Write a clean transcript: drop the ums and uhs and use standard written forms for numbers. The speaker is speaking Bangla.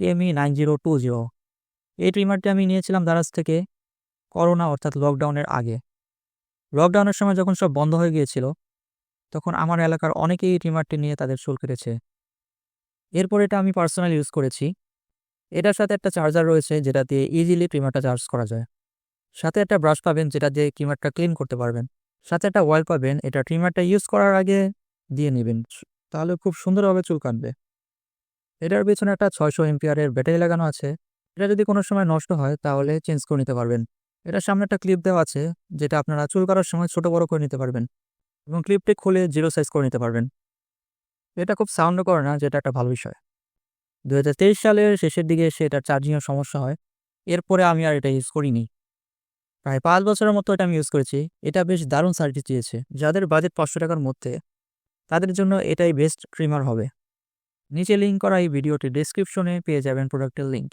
KME9020। এই ট্রিমারটি আমি নিয়েছিলাম দারাজ থেকে করোনা অর্থাৎ লকডাউনের আগে। লকডাউনের সময় যখন সব বন্ধ হয়ে গিয়েছিল, তখন আমার এলাকার অনেকেই এই ট্রিমারটি নিয়ে তাদের চুল কেটেছে। এরপর এটা আমি পার্সোনালি ইউজ করেছি। এটার সাথে একটা চার্জার রয়েছে যেটা দিয়ে ইজিলি ট্রিমারটা চার্জ করা যায়। সাথে একটা ব্রাশ পাবেন যেটা দিয়ে ট্রিমারটা ক্লিন করতে পারবেন। সাথে একটা অয়েল পাবেন, এটা ট্রিমারটা ইউজ করার আগে দিয়ে নেবেন, তাহলে খুব সুন্দরভাবে চুল কাটবে। এটার পেছনে একটা 600 এম্পিয়ারের ব্যাটারি লাগানো আছে। এটা যদি কোনো সময় নষ্ট হয় তাহলে চেঞ্জ করে নিতে পারবেন। এটার সামনে একটা ক্লিপ দেওয়া আছে যেটা আপনারা চুল কাটার সময় ছোট বড় করে নিতে পারবেন এবং ক্লিপটি খুলে জিরো সাইজ করে নিতে পারবেন। এটা খুব সাউন্ডও করে না, যেটা একটা ভালো বিষয়। 2023 সালের শেষের দিকে এসে এটার চার্জিংয়ের সমস্যা হয়। এরপরে আমি আর এটা ইউজ করিনি। প্রায় 5 বছরের মতো এটা আমি ইউজ করেছি। এটা বেশ দারুণ সার্ভিস দিয়েছে। যাদের বাজেট 500 টাকার মধ্যে, তাদের জন্য এটাই বেস্ট ট্রিমার হবে। নিচে লিঙ্ক করা এই ভিডিওটি ডেসক্রিপশনে পেয়ে যাবেন প্রোডাক্টের লিঙ্ক।